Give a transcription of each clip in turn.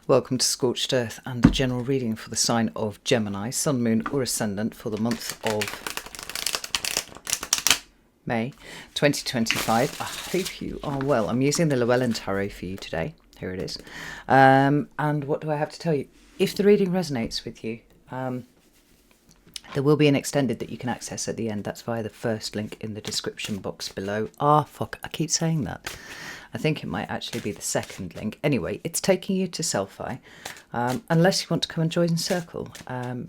Welcome to Scorched Earth and a general reading for the sign of Gemini, Sun, Moon or Ascendant for the month of May 2025. I hope you are well. I'm using the Llewellyn Tarot for you today. Here it is. And what do I have to tell you? If the reading resonates with you, there will be an extended that you can access at the end. That's via the first link in the description box below. Fuck, I keep saying that. I think it might actually be the second link. Anyway, it's taking you to Selfie, unless you want to come and join Circle,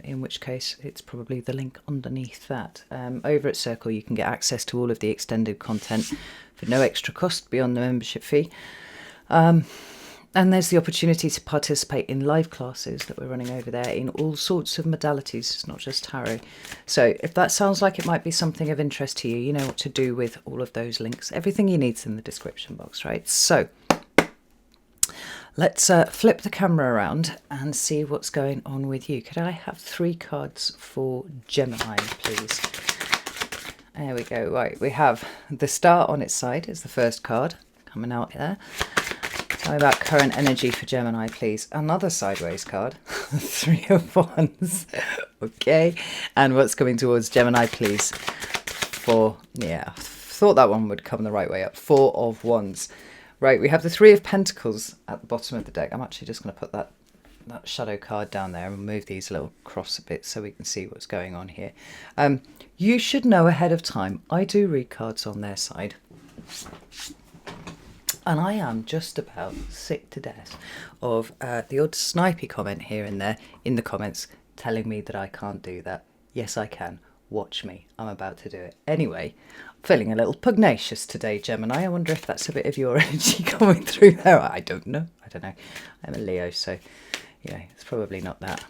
in which case it's probably the link underneath that. Over at Circle, you can get access to all of the extended content for no extra cost beyond the membership fee. And there's the opportunity to participate in live classes that we're running over there in all sorts of modalities. It's not just tarot. So if that sounds like it might be something of interest to you, you know what to do with all of those links. Everything you need's in the description box, right? So let's flip the camera around and see what's going on with you. Could I have 3 cards for Gemini, please? There we go. Right, we have the Star on its side is the first card coming out there. Tell me about current energy for Gemini, please. Another sideways card. 3 of Wands. Okay. And what's coming towards Gemini, please? 4. Yeah, thought that one would come the right way up. 4 of Wands. Right, we have the 3 of Pentacles at the bottom of the deck. I'm actually just going to put that shadow card down there and move these little cross a bit so we can see what's going on here. You should know ahead of time. I do read cards on their side. And I am just about sick to death of the odd snipey comment here and there in the comments telling me that I can't do that. Yes, I can. Watch me. I'm about to do it. Anyway, I'm feeling a little pugnacious today, Gemini. I wonder if that's a bit of your energy coming through there. I don't know. I'm a Leo, so, you know, it's probably not that.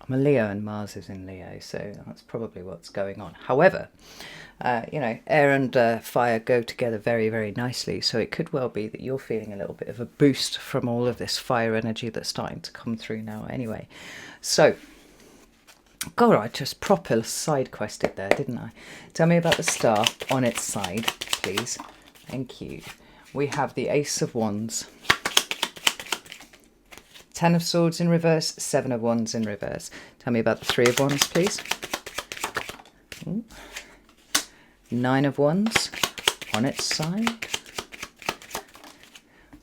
I'm a Leo and Mars is in Leo, so that's probably what's going on. However, you know, air and fire go together very, very nicely. So it could well be that you're feeling a little bit of a boost from all of this fire energy that's starting to come through now anyway. So, God, I just proper side quested there, didn't I? Tell me about the Star on its side, please. Thank you. We have the Ace of Wands. 10 of Swords in reverse, 7 of Wands in reverse. Tell me about the 3 of Wands, please. Ooh. 9 of Wands on its side.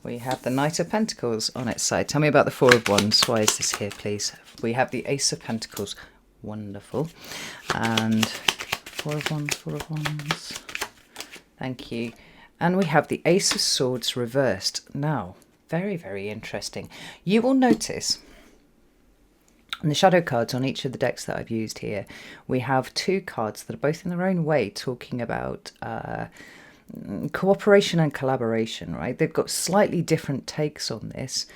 We have the Knight of Pentacles on its side. Tell me about the 4 of Wands. Why is this here, please? We have the Ace of Pentacles. Wonderful. And 4 of Wands, 4 of Wands. Thank you. And we have the Ace of Swords reversed. Now, very, very interesting. You will notice and the shadow cards on each of the decks that I've used here, we have 2 cards that are both in their own way talking about cooperation and collaboration, right? They've got slightly different takes on this,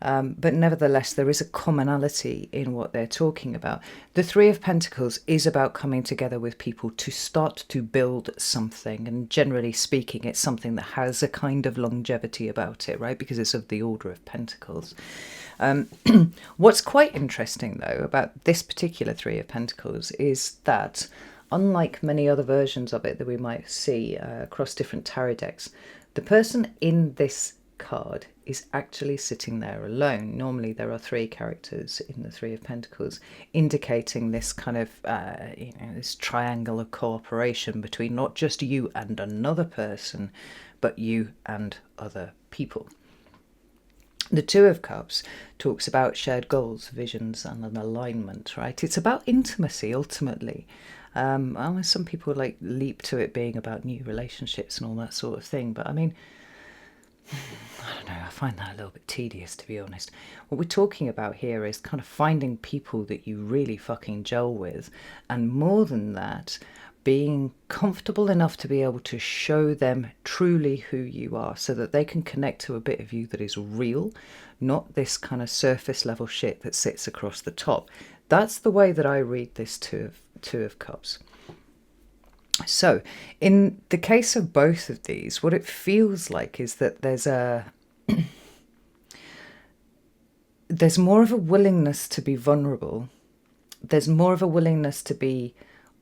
but nevertheless, there is a commonality in what they're talking about. The 3 of Pentacles is about coming together with people to start to build something. And generally speaking, it's something that has a kind of longevity about it, right? Because it's of the Order of Pentacles. What's quite interesting, though, about this particular 3 of Pentacles is that, unlike many other versions of it that we might see across different tarot decks, the person in this card is actually sitting there alone. Normally there are 3 characters in the 3 of Pentacles, indicating this kind of you know, this triangle of cooperation between not just you and another person, but you and other people. The 2 of Cups talks about shared goals, visions, and an alignment, right? It's about intimacy, ultimately. Some people like leap to it being about new relationships and all that sort of thing, but I mean, I don't know, I find that a little bit tedious, to be honest. What we're talking about here is kind of finding people that you really fucking gel with, and more than that, being comfortable enough to be able to show them truly who you are so that they can connect to a bit of you that is real, not this kind of surface level shit that sits across the top. That's the way that I read this two of Cups. So in the case of both of these, what it feels like is that there's more of a willingness to be vulnerable. There's more of a willingness to be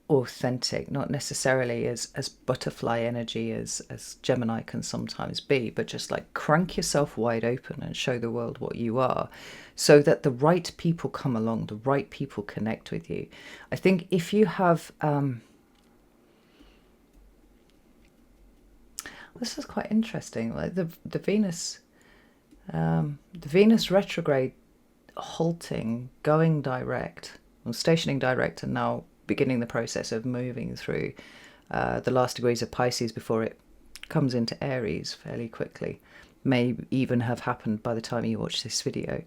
authentic, not necessarily as butterfly energy as Gemini can sometimes be, but just like crank yourself wide open and show the world what you are, so that the right people come along, the right people connect with you. I think if you have this is quite interesting, like the Venus retrograde halting, going direct, or stationing direct, and now beginning the process of moving through the last degrees of Pisces before it comes into Aries fairly quickly, may even have happened by the time you watch this video,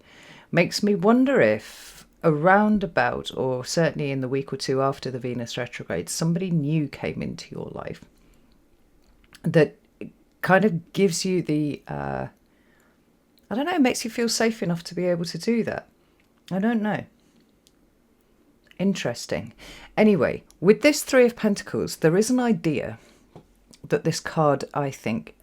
makes me wonder if around about, or certainly in the week or two after the Venus retrograde, somebody new came into your life that kind of gives you the I don't know, makes you feel safe enough to be able to do that. I don't know. Interesting. Anyway, with this Three of Pentacles, there is an idea that this card, I think,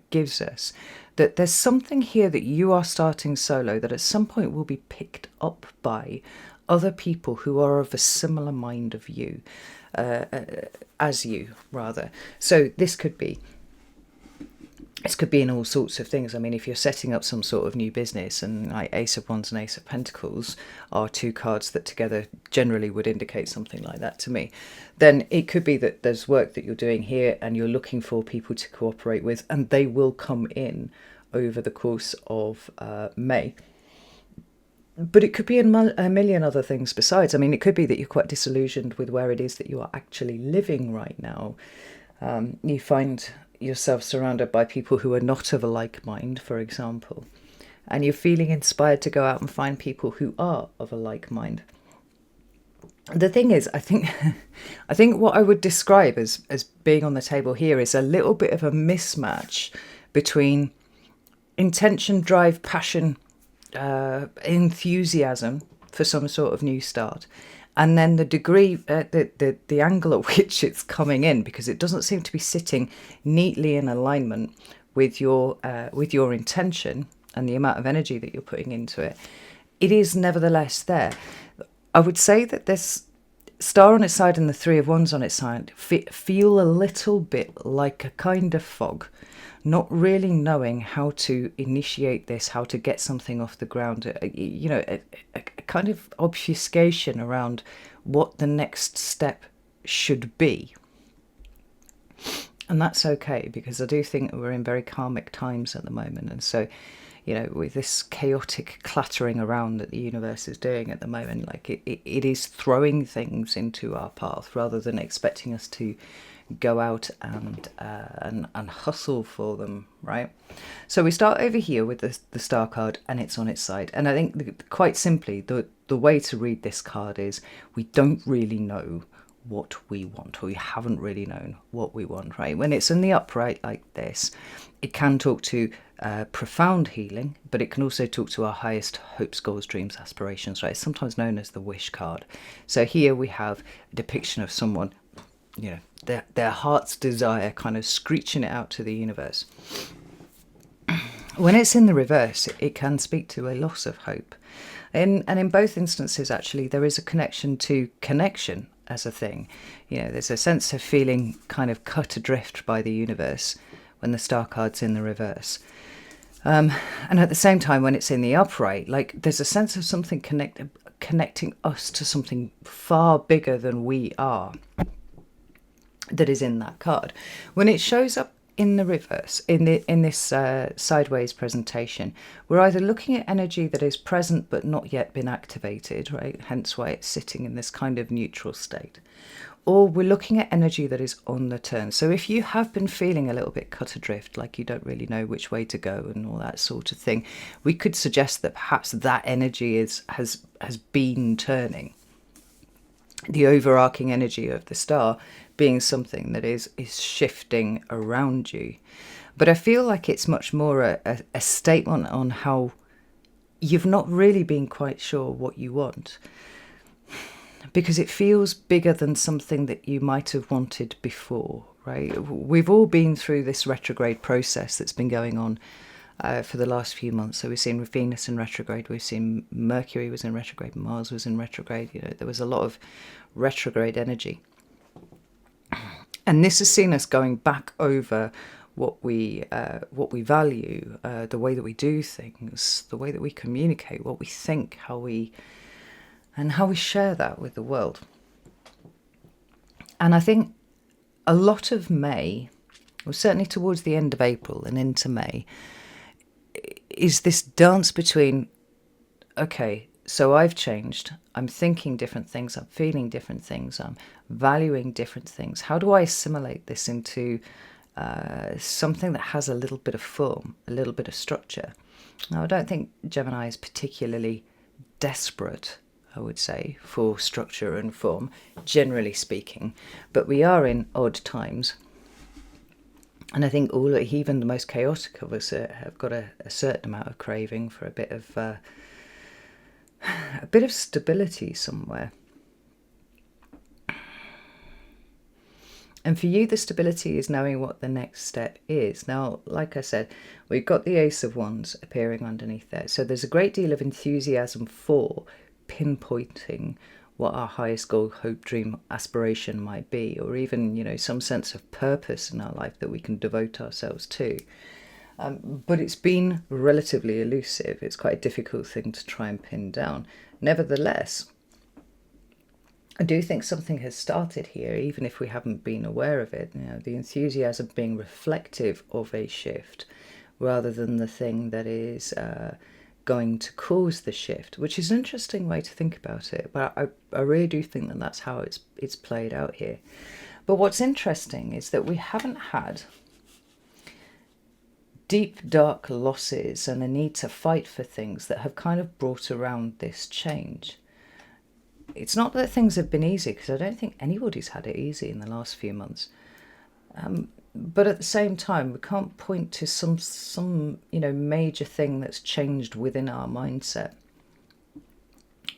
gives us, that there's something here that you are starting solo that at some point will be picked up by other people who are of a similar mind of you, as you, rather. So this could be in all sorts of things. I mean, if you're setting up some sort of new business, and like Ace of Wands and Ace of Pentacles are two cards that together generally would indicate something like that to me, then it could be that there's work that you're doing here and you're looking for people to cooperate with, and they will come in over the course of May. But it could be a million other things besides. I mean, it could be that you're quite disillusioned with where it is that you are actually living right now. You find yourself surrounded by people who are not of a like mind, for example, and you're feeling inspired to go out and find people who are of a like mind. The thing is, I think what I would describe as being on the table here is a little bit of a mismatch between intention, drive, passion, enthusiasm for some sort of new start, and then the degree, the angle at which it's coming in, because it doesn't seem to be sitting neatly in alignment with your intention and the amount of energy that you're putting into it. It is nevertheless there. I would say that this Star on its side and the Three of Wands on its side feel a little bit like a kind of fog, not really knowing how to initiate this, how to get something off the ground, a kind of obfuscation around what the next step should be. And that's okay, because I do think we're in very karmic times at the moment. And so, with this chaotic clattering around that the universe is doing at the moment, like it is throwing things into our path rather than expecting us to go out and hustle for them, right? So we start over here with the Star card, and it's on its side. And I think quite simply, the way to read this card is we don't really know what we want, or we haven't really known what we want, right? When it's in the upright like this, it can talk to profound healing, but it can also talk to our highest hopes, goals, dreams, aspirations, right? It's sometimes known as the wish card. So here we have a depiction of someone, their heart's desire, kind of screeching it out to the universe. When it's in the reverse, it can speak to a loss of hope. And in both instances, actually, there is a connection to connection as a thing. There's a sense of feeling kind of cut adrift by the universe when the Star card's in the reverse. And at the same time, when it's in the upright, like there's a sense of something connecting us to something far bigger than we are that is in that card. When it shows up in the reverse, in this sideways presentation, we're either looking at energy that is present but not yet been activated, right? Hence why it's sitting in this kind of neutral state. Or we're looking at energy that is on the turn. So if you have been feeling a little bit cut adrift, like you don't really know which way to go and all that sort of thing, we could suggest that perhaps that energy has been turning. The overarching energy of the Star being something that is shifting around you. But I feel like it's much more a statement on how you've not really been quite sure what you want, because it feels bigger than something that you might have wanted before, right? We've all been through this retrograde process that's been going on for the last few months. So we've seen Venus in retrograde, we've seen Mercury was in retrograde, Mars was in retrograde. There was a lot of retrograde energy. And this has seen us going back over what we value, the way that we do things, the way that we communicate, what we think, how we share that with the world. And I think a lot of May, or certainly towards the end of April and into May, is this dance between, okay, so I've changed, I'm thinking different things, I'm feeling different things, I'm valuing different things. How do I assimilate this into something that has a little bit of form, a little bit of structure? Now, I don't think Gemini is particularly desperate, I would say, for structure and form, generally speaking, but we are in odd times. And I think even the most chaotic of us have got a certain amount of craving for a bit of stability somewhere. And for you, the stability is knowing what the next step is. Now, like I said, we've got the Ace of Wands appearing underneath there. So there's a great deal of enthusiasm for pinpointing what our highest goal, hope, dream, aspiration might be, or even, some sense of purpose in our life that we can devote ourselves to. But it's been relatively elusive. It's quite a difficult thing to try and pin down. Nevertheless, I do think something has started here, even if we haven't been aware of it. The enthusiasm being reflective of a shift rather than the thing that is going to cause the shift, which is an interesting way to think about it. But I really do think that that's how it's played out here. But what's interesting is that we haven't had deep, dark losses and a need to fight for things that have kind of brought around this change. It's not that things have been easy, because I don't think anybody's had it easy in the last few months. But at the same time, we can't point to some major thing that's changed within our mindset,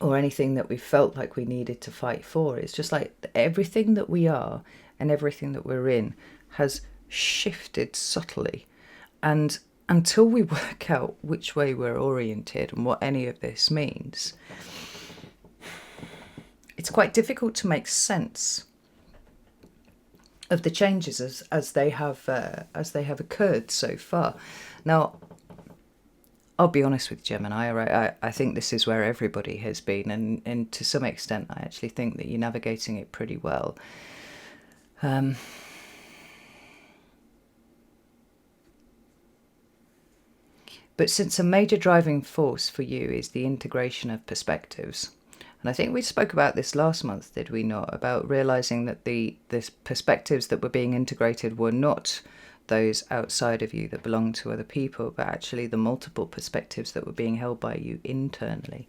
or anything that we felt like we needed to fight for. It's just like everything that we are and everything that we're in has shifted subtly. And until we work out which way we're oriented and what any of this means, it's quite difficult to make sense of the changes as they have occurred so far. Now, I'll be honest with Gemini, right? I think this is where everybody has been, and to some extent, I actually think that you're navigating it pretty well. But since a major driving force for you is the integration of perspectives, and I think we spoke about this last month, did we not? About realising that the perspectives that were being integrated were not those outside of you that belong to other people, but actually the multiple perspectives that were being held by you internally.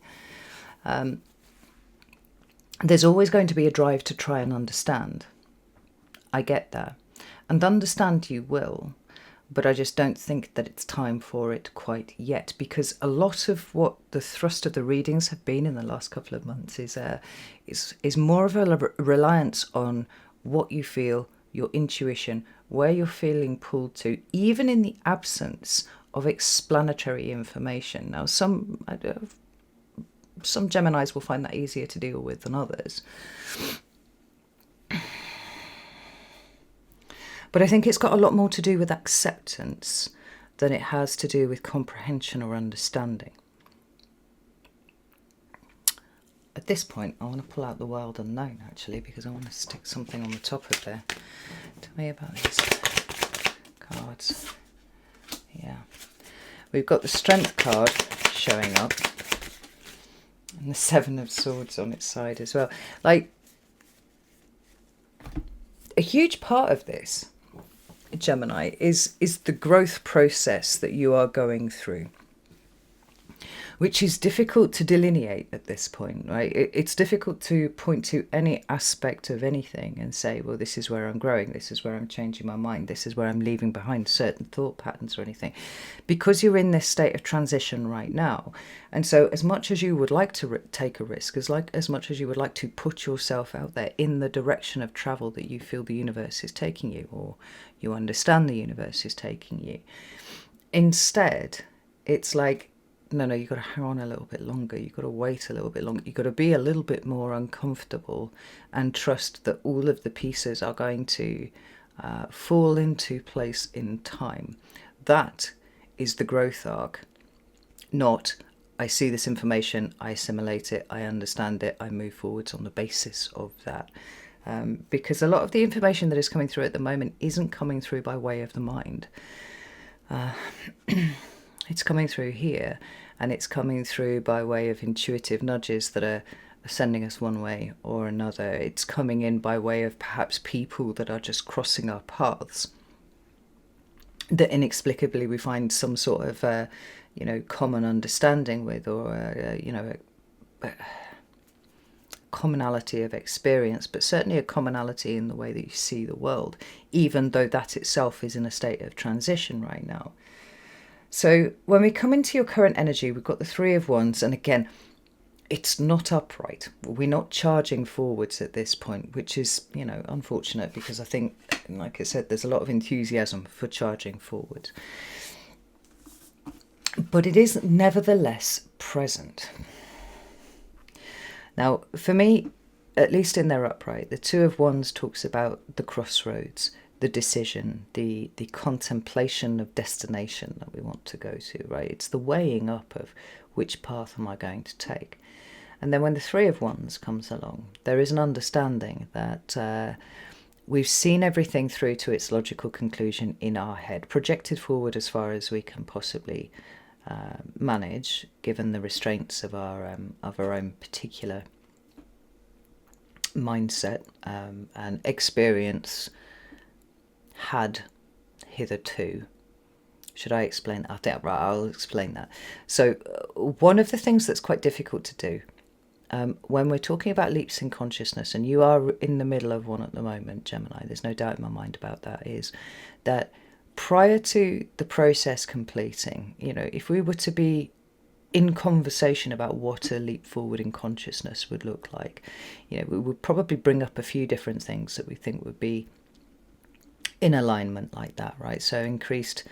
There's always going to be a drive to try and understand. I get that. And understand you will. But I just don't think that it's time for it quite yet, because a lot of what the thrust of the readings have been in the last couple of months is more of a reliance on what you feel, your intuition, where you're feeling pulled to, even in the absence of explanatory information. Now, some Geminis will find that easier to deal with than others. But I think it's got a lot more to do with acceptance than it has to do with comprehension or understanding. At this point, I want to pull out the wild unknown, actually, because I want to stick something on the top of there. Tell me about these cards. Yeah. We've got the Strength card showing up, and the Seven of Swords on its side as well. Like, a huge part of this, Gemini, is the growth process that you are going through, which is difficult to delineate at this point, right? It's difficult to point to any aspect of anything and say, well, this is where I'm growing, this is where I'm changing my mind, this is where I'm leaving behind certain thought patterns or anything, because you're in this state of transition right now. And so as much as you would like to take a risk, as much as you would like to put yourself out there in the direction of travel that you feel the universe is taking you, or you understand the universe is taking you, Instead, it's like, no, you've got to hang on a little bit longer. You've got to wait a little bit longer. You've got to be a little bit more uncomfortable and trust that all of the pieces are going to fall into place in time. That is the growth arc, not I see this information, I assimilate it, I understand it, I move forwards on the basis of that. Because a lot of the information that is coming through at the moment isn't coming through by way of the mind. It's coming through here, and it's coming through by way of intuitive nudges that are sending us one way or another. It's coming in by way of perhaps people that are just crossing our paths, that inexplicably we find some sort of common understanding with, or a commonality of experience, but certainly a commonality in the way that you see the world, even though that itself is in a state of transition right now. So when we come into your current energy, we've got the Three of Wands, and again, it's not upright. We're not charging forwards at this point, which is, unfortunate, because I think, like I said, there's a lot of enthusiasm for charging forward. But it is nevertheless present. Now, for me, at least in their upright, the Two of Wands talks about the crossroads, the decision, the contemplation of destination that we want to go to, right? It's the weighing up of which path am I going to take. And then when the Three of Wands comes along, there is an understanding that we've seen everything through to its logical conclusion in our head, projected forward as far as we can possibly manage, given the restraints of our own particular mindset and experience had hitherto. Should I explain? I'll explain that. So one of the things that's quite difficult to do when we're talking about leaps in consciousness, and you are in the middle of one at the moment, Gemini, there's no doubt in my mind about that, is that prior to the process completing, if we were to be in conversation about what a leap forward in consciousness would look like, we would probably bring up a few different things that we think would be in alignment like that, right? So increased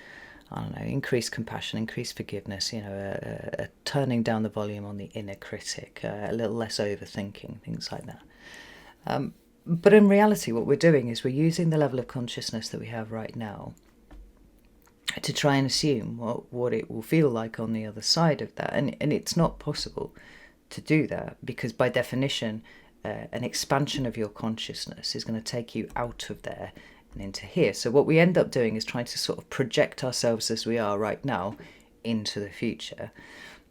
compassion, increased forgiveness, a turning down the volume on the inner critic, a little less overthinking, things like that. But in reality, what we're doing is we're using the level of consciousness that we have right now to try and assume what it will feel like on the other side of that. And it's not possible to do that, because by definition, an expansion of your consciousness is going to take you out of there and into here. So what we end up doing is trying to sort of project ourselves as we are right now into the future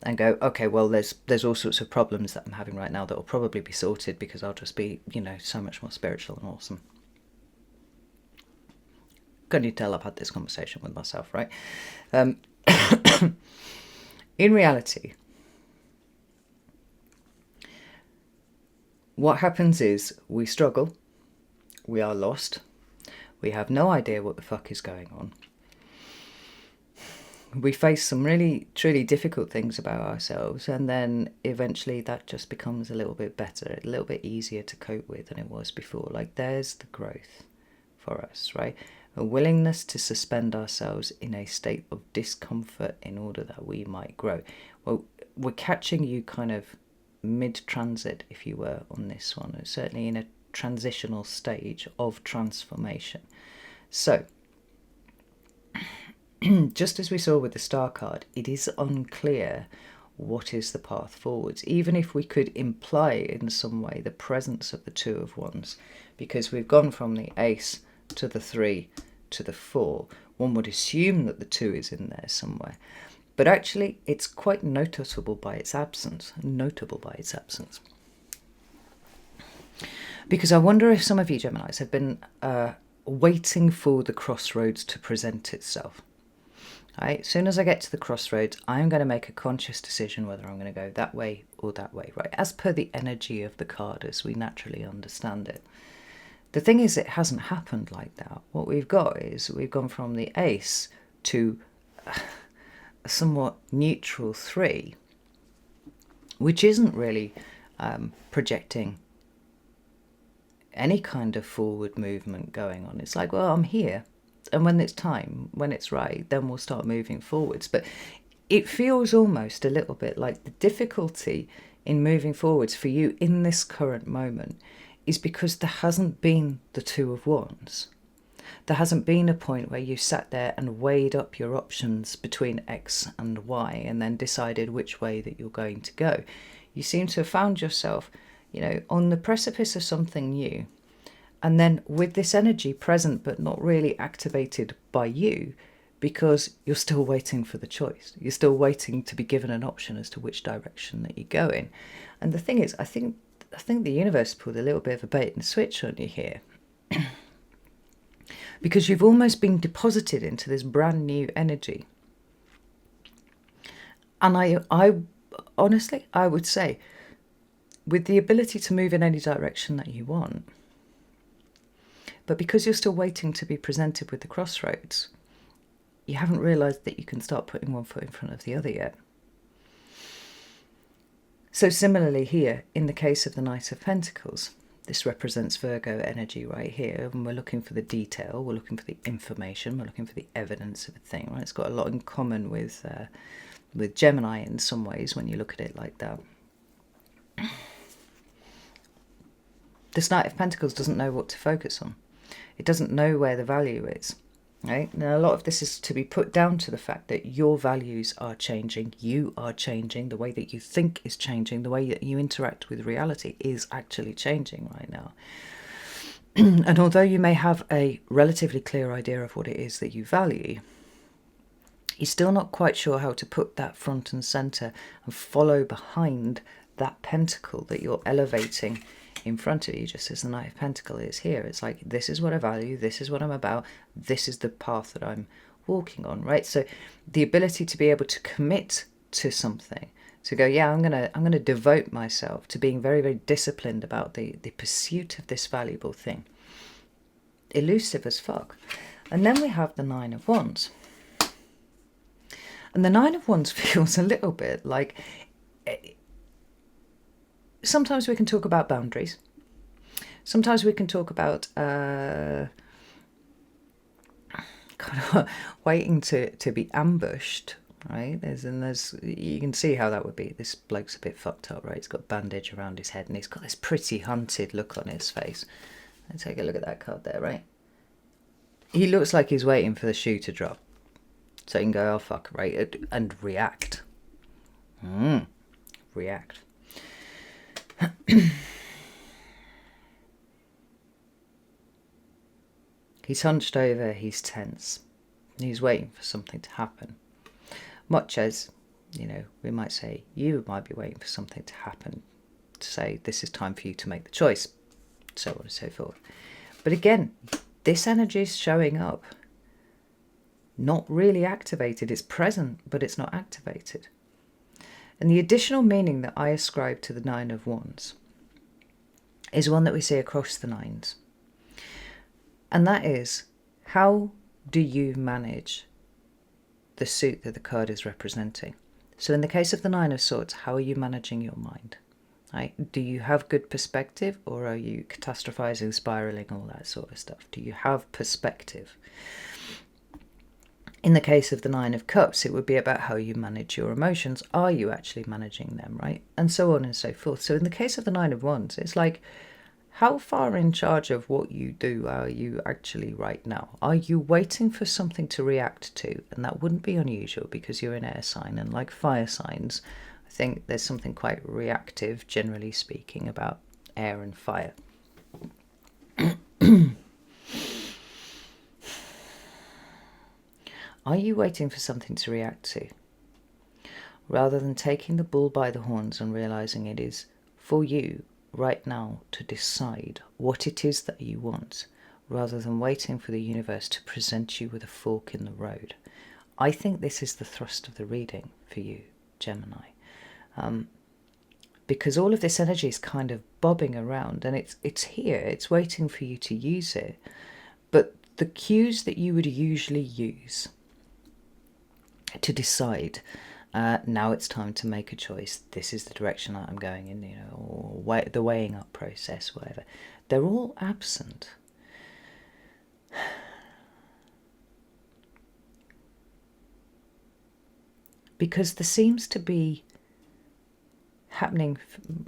and go, okay, well, there's all sorts of problems that I'm having right now that will probably be sorted because I'll just be, so much more spiritual and awesome. Can you tell I've had this conversation with myself, right? In reality, what happens is we struggle, we are lost, we have no idea what the fuck is going on. We face some really, truly difficult things about ourselves, and then eventually that just becomes a little bit better, a little bit easier to cope with than it was before. Like, there's the growth for us, right? A willingness to suspend ourselves in a state of discomfort in order that we might grow. Well, we're catching you kind of mid-transit, if you were, on this one. It's certainly in a transitional stage of transformation. So, just as we saw with the Star card, it is unclear what is the path forwards, even if we could imply in some way the presence of the Two of Wands, because we've gone from the Ace to the 3 to the 4. One would assume that the 2 is in there somewhere, but actually it's quite noticeable by its absence. Because I wonder if some of you Geminis have been waiting for the crossroads to present itself. Right? As soon as I get to the crossroads, I'm going to make a conscious decision whether I'm going to go that way or that way, right? As per the energy of the card as we naturally understand it. The thing is, it hasn't happened like that. What we've got is we've gone from the Ace to a somewhat neutral 3, which isn't really projecting any kind of forward movement going on. It's like, well, I'm here, And when it's time, when it's right, then we'll start moving forwards. But it feels almost a little bit like the difficulty in moving forwards for you in this current moment is because there hasn't been the Two of Wands. There hasn't been a point where you sat there and weighed up your options between X and Y and then decided which way that you're going to go. You seem to have found yourself, on the precipice of something new. And then with this energy present but not really activated by you, because you're still waiting for the choice. You're still waiting to be given an option as to which direction that you go in. And the thing is, I think the universe pulled a little bit of a bait and switch on you here. Because you've almost been deposited into this brand new energy. And I honestly, I would say, with the ability to move in any direction that you want, but because you're still waiting to be presented with the crossroads, you haven't realised that you can start putting one foot in front of the other yet. So similarly here, in the case of the Knight of Pentacles, this represents Virgo energy right here, and we're looking for the detail, we're looking for the information, we're looking for the evidence of a thing, right? It's got a lot in common with Gemini in some ways when you look at it like that. This Knight of Pentacles doesn't know what to focus on. It doesn't know where the value is. Right? Now, a lot of this is to be put down to the fact that your values are changing, you are changing, the way that you think is changing, the way that you interact with reality is actually changing right now. And although you may have a relatively clear idea of what it is that you value, you're still not quite sure how to put that front and centre and follow behind that pentacle that you're elevating in front of you, just as the Knight of Pentacles is here. It's like, this is what I value, this is what I'm about, this is the path that I'm walking on, right? So the ability to be able to commit to something, to go, yeah, I'm gonna devote myself to being very, very disciplined about the pursuit of this valuable thing. Elusive as fuck. And then we have the Nine of Wands. And the Nine of Wands feels a little bit like, sometimes we can talk about boundaries. Sometimes we can talk about kind of waiting to be ambushed, right? There's you can see how that would be. This bloke's a bit fucked up, right? He's got a bandage around his head and he's got this pretty hunted look on his face. And take a look at that card there, right? He looks like he's waiting for the shoe to drop. So you can go, oh fuck, right? And react. React. He's hunched over, he's tense. He's waiting for something to happen. Much as, we might say, you might be waiting for something to happen, to say, this is time for you to make the choice, so on and so forth. But again, this energy is showing up. Not really activated. It's present, but it's not activated. And the additional meaning that I ascribe to the Nine of Wands is one that we see across the nines. And that is, how do you manage the suit that the card is representing? So in the case of the Nine of Swords, how are you managing your mind? Right? Do you have good perspective, or are you catastrophizing, spiraling, all that sort of stuff? Do you have perspective? In the case of the Nine of Cups, it would be about how you manage your emotions. Are you actually managing them, right? And so on and so forth. So in the case of the Nine of Wands, it's like, how far in charge of what you do are you actually right now? Are you waiting for something to react to? And that wouldn't be unusual because you're an air sign, and like fire signs, I think there's something quite reactive, generally speaking, about air and fire. Are you waiting for something to react to? Rather than taking the bull by the horns and realizing it is for you right now to decide what it is that you want, rather than waiting for the universe to present you with a fork in the road. I think this is the thrust of the reading for you, Gemini. Because all of this energy is kind of bobbing around, and it's here, it's waiting for you to use it. But the cues that you would usually use to decide, now it's time to make a choice, this is the direction I'm going in, or the weighing up process, whatever, they're all absent. Because there seems to be happening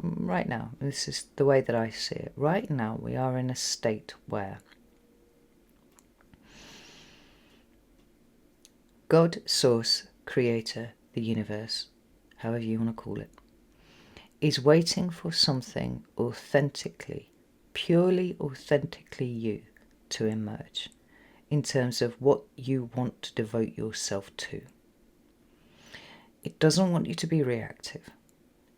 right now, this is the way that I see it, right now we are in a state where God, Source, Creator, the universe, however you want to call it, is waiting for something authentically, purely authentically you to emerge in terms of what you want to devote yourself to. It doesn't want you to be reactive.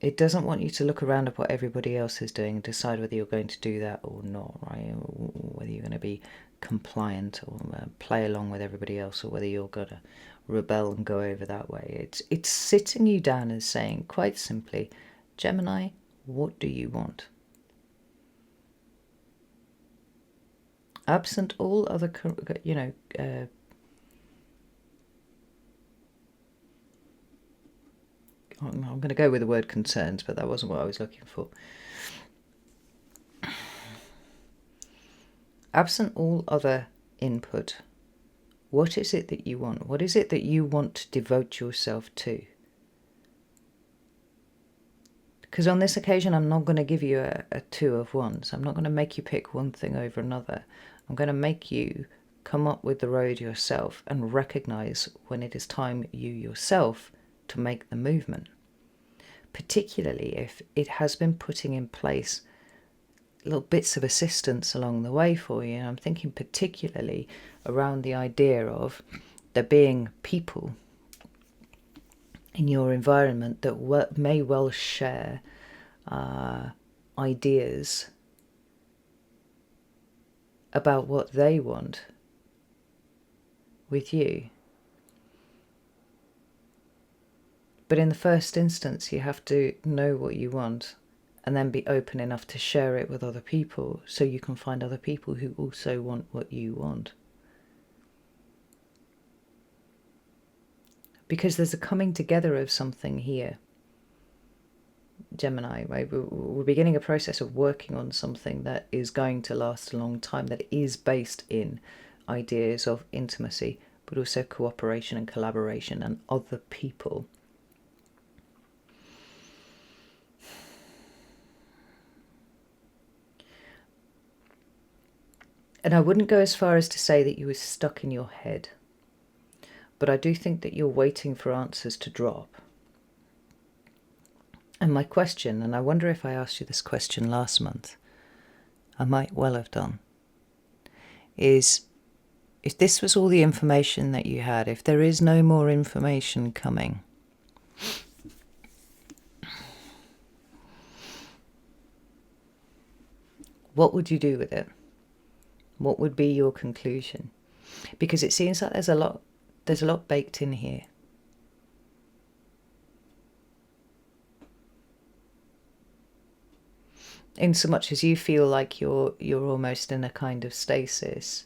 It doesn't want you to look around at what everybody else is doing and decide whether you're going to do that or not, right? Or whether you're going to be compliant or play along with everybody else, or whether you're going to rebel and go over that way. It's sitting you down and saying, quite simply, Gemini, what do you want? Absent all other, I'm going to go with the word concerns, but that wasn't what I was looking for. Absent all other input, what is it that you want? What is it that you want to devote yourself to? Because on this occasion, I'm not going to give you a two of wands. I'm not going to make you pick one thing over another. I'm going to make you come up with the road yourself and recognize when it is time you yourself to make the movement. Particularly if it has been putting in place little bits of assistance along the way for you. And I'm thinking particularly around the idea of there being people in your environment that may well share ideas about what they want with you. But in the first instance, you have to know what you want and then be open enough to share it with other people so you can find other people who also want what you want. Because there's a coming together of something here, Gemini, right? We're beginning a process of working on something that is going to last a long time, that is based in ideas of intimacy, but also cooperation and collaboration and other people. And I wouldn't go as far as to say that you were stuck in your head, but I do think that you're waiting for answers to drop. And my question, and I wonder if I asked you this question last month, I might well have done, is if this was all the information that you had, if there is no more information coming, what would you do with it? What would be your conclusion? Because it seems like there's a lot baked in here. In so much as you feel like you're almost in a kind of stasis,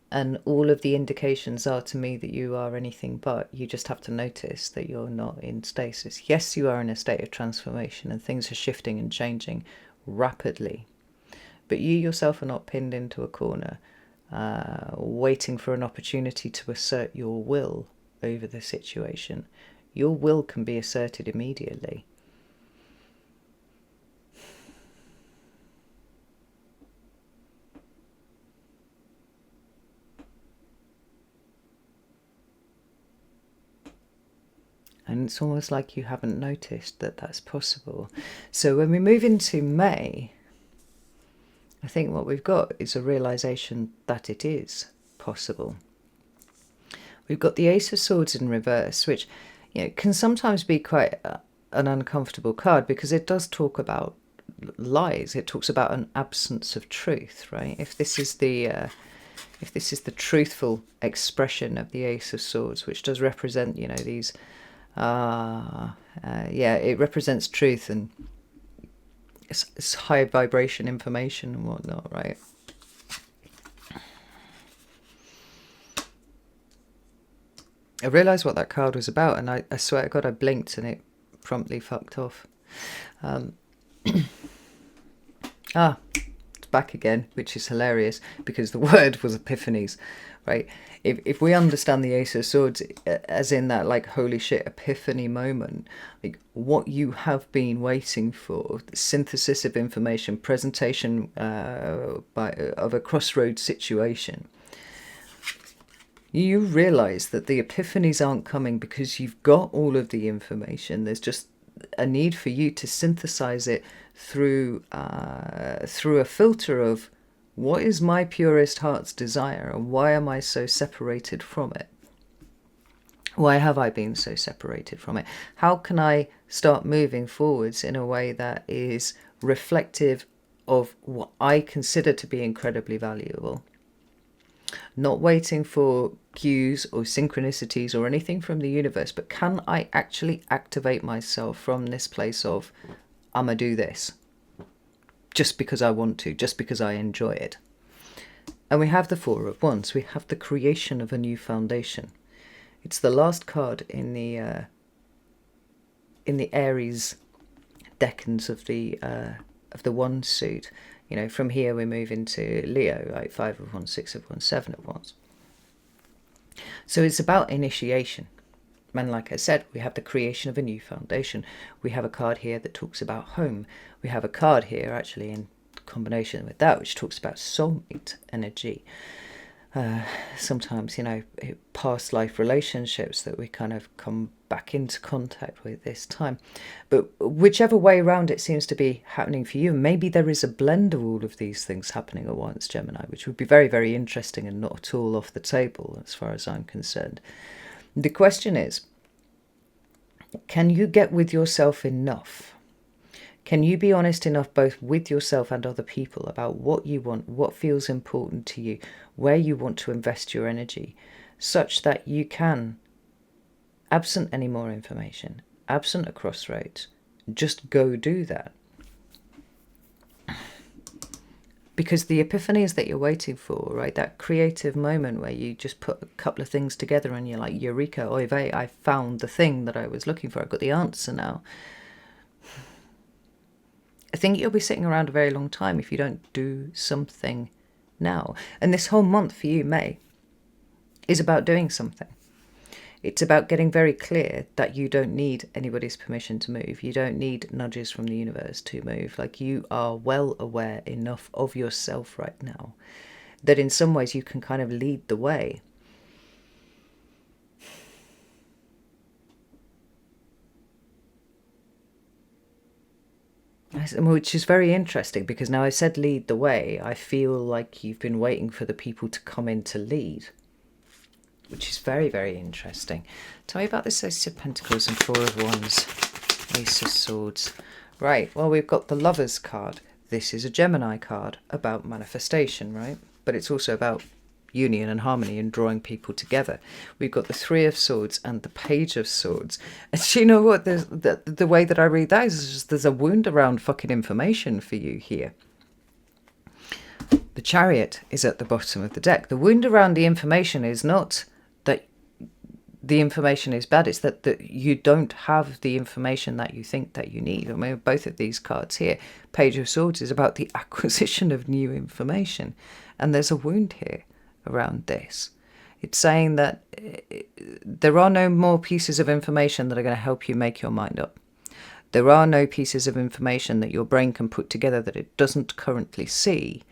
and all of the indications are to me that you are anything but. You just have to notice that you're not in stasis. Yes, you are in a state of transformation and things are shifting and changing rapidly. But you yourself are not pinned into a corner, waiting for an opportunity to assert your will over the situation. Your will can be asserted immediately. And it's almost like you haven't noticed that that's possible. So when we move into May, I think what we've got is a realization that it is possible. We've got the Ace of Swords in reverse, which can sometimes be quite an uncomfortable card because it does talk about lies. It talks about an absence of truth, right? If this is the truthful expression of the Ace of Swords, which does represent, these, it represents truth and it's high vibration information and whatnot, right? I realised what that card was about, and I swear to God, I blinked and it promptly fucked off. It's flipped back again, which is hilarious because the word was epiphanies, right? If we understand the Ace of Swords as in that like holy shit epiphany moment, like what you have been waiting for, the synthesis of information, presentation of a crossroads situation, you realise that the epiphanies aren't coming because you've got all of the information. There's just a need for you to synthesize it through a filter of what is my purest heart's desire and why am I so separated from it? Why have I been so separated from it? How can I start moving forwards in a way that is reflective of what I consider to be incredibly valuable? Not waiting for cues or synchronicities or anything from the universe, but can I actually activate myself from this place of, I'ma do this just because I want to, just because I enjoy it. And we have the Four of Wands. We have the creation of a new foundation. It's the last card in the Aries decans of the Wand suit. You know, from here we move into Leo, like 5 of Wands, 6 of Wands, 7 of Wands. So it's about initiation. And like I said, we have the creation of a new foundation. We have a card here that talks about home. We have a card here actually in combination with that which talks about soulmate energy. Sometimes, you know, past life relationships that we kind of come back into contact with this time. But whichever way around it seems to be happening for you, maybe there is a blend of all of these things happening at once, Gemini, which would be very, very interesting and not at all off the table as far as I'm concerned. The question is, can you get with yourself enough? Can you be honest enough both with yourself and other people about what you want, what feels important to you, where you want to invest your energy, such that you can, absent any more information, absent a crossroads, just go do that? Because the epiphanies that you're waiting for, right, that creative moment where you just put a couple of things together and you're like, eureka, oy vey, I found the thing that I was looking for, I've got the answer now. I think you'll be sitting around a very long time if you don't do something now. And this whole month for you, May, is about doing something. It's about getting very clear that you don't need anybody's permission to move. You don't need nudges from the universe to move. Like, you are well aware enough of yourself right now that in some ways you can kind of lead the way. Which is very interesting because now I said lead the way, I feel like you've been waiting for the people to come in to lead, which is very, very interesting. Tell me about this Ace of Pentacles and Four of Wands, Ace of Swords. Right, well, we've got the Lovers card. This is a Gemini card about manifestation, right? But it's also about union and harmony and drawing people together. We've got the Three of Swords and the Page of Swords. And do you know what? The way that I read that is just there's a wound around fucking information for you here. The Chariot is at the bottom of the deck. The wound around the information is not that the information is bad, it's that you don't have the information that you think that you need. I mean, both of these cards here, Page of Swords is about the acquisition of new information. And there's a wound here around this. It's saying that there are no more pieces of information that are going to help you make your mind up. There are no pieces of information that your brain can put together that it doesn't currently see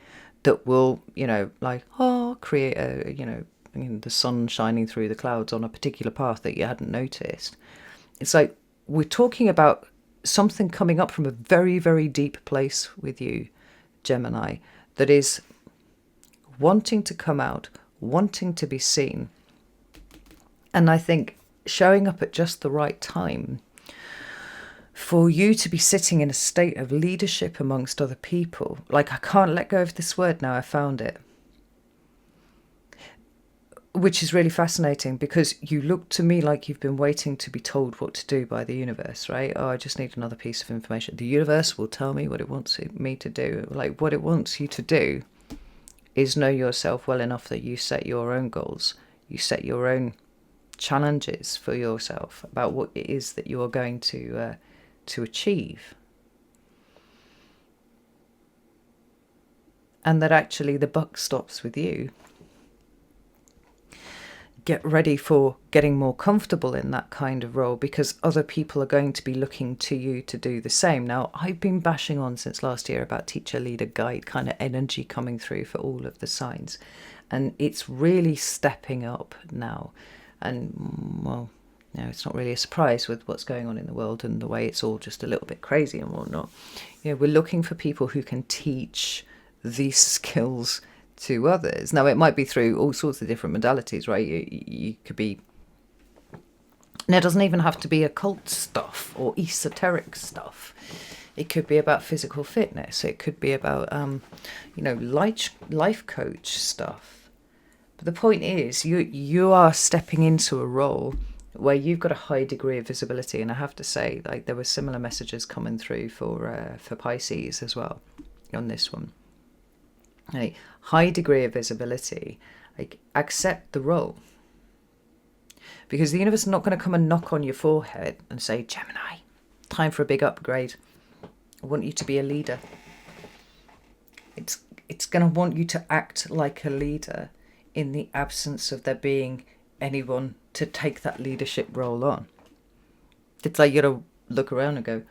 that will, you know, like, create a, you know, the sun shining through the clouds on a particular path that you hadn't noticed. It's like we're talking about something coming up from a very, very deep place with you, Gemini, that is wanting to come out, wanting to be seen. And I think showing up at just the right time for you to be sitting in a state of leadership amongst other people. Like, I can't let go of this word now, I found it. Which is really fascinating because you look to me like you've been waiting to be told what to do by the universe, right? Oh, I just need another piece of information. The universe will tell me what it wants me to do. Like, what it wants you to do is know yourself well enough that you set your own goals. You set your own challenges for yourself about what it is that you are going to achieve. and that actually the buck stops with you. Get ready for getting more comfortable in that kind of role, because other people are going to be looking to you to do the same. Now, I've been bashing on since last year about teacher, leader, guide kind of energy coming through for all of the signs. And it's really stepping up now. And, well, it's not really a surprise with what's going on in the world and the way it's all just a little bit crazy and whatnot. We're looking for people who can teach these skills to others. Now, it might be through all sorts of different modalities, right? You could be, and it doesn't even have to be occult stuff or esoteric stuff. It could be about physical fitness. It could be about, life coach stuff. But the point is, you are stepping into a role where you've got a high degree of visibility. And I have to say, like, there were similar messages coming through for Pisces as well on this one. A high degree of visibility. Like, accept the role, because the universe is not going to come and knock on your forehead and say, Gemini, time for a big upgrade. I want you to be a leader. It's going to want you to act like a leader in the absence of there being anyone to take that leadership role on. It's like you got to look around and go,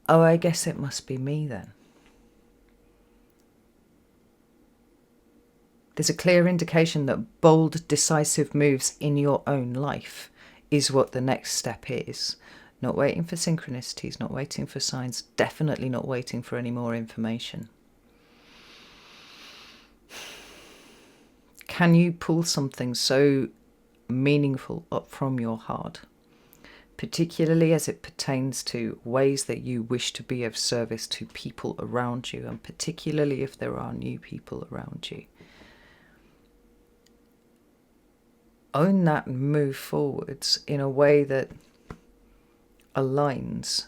oh, I guess it must be me then. There's a clear indication that bold, decisive moves in your own life is what the next step is. Not waiting for synchronicities, not waiting for signs, definitely not waiting for any more information. Can you pull something so meaningful up from your heart, particularly as it pertains to ways that you wish to be of service to people around you, and particularly if there are new people around you? Own that and move forwards in a way that aligns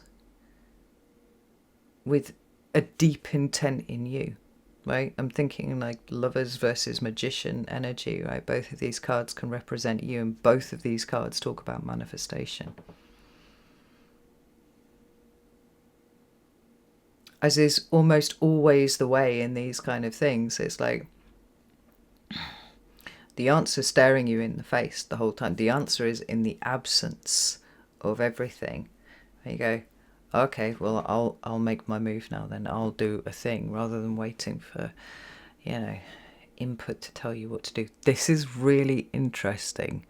with a deep intent in you, right? I'm thinking like Lovers versus Magician energy, right? Both of these cards can represent you, and both of these cards talk about manifestation. As is almost always the way in these kind of things, it's like the answer staring you in the face the whole time. The answer is in the absence of everything. And you go, okay, well, I'll make my move now then. I'll do a thing rather than waiting for, input to tell you what to do. This is really interesting.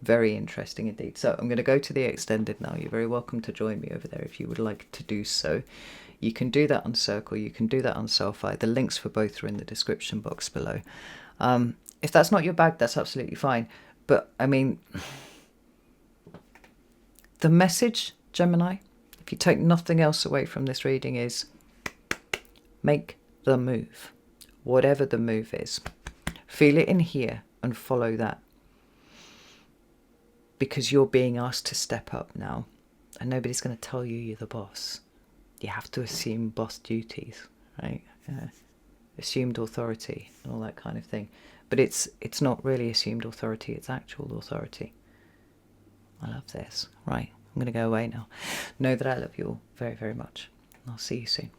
Very interesting indeed. So I'm going to go to the extended now. You're very welcome to join me over there if you would like to do so. You can do that on Circle. You can do that on Selfie. The links for both are in the description box below. If that's not your bag, that's absolutely fine. But, I mean, the message, Gemini, if you take nothing else away from this reading, is make the move. Whatever the move is. Feel it in here and follow that. Because you're being asked to step up now. And nobody's going to tell you you're the boss. You have to assume boss duties, right? Assumed authority and all that kind of thing. But it's not really assumed authority, it's actual authority. I love this. Right, I'm going to go away now. Know that I love you all very, very much. I'll see you soon.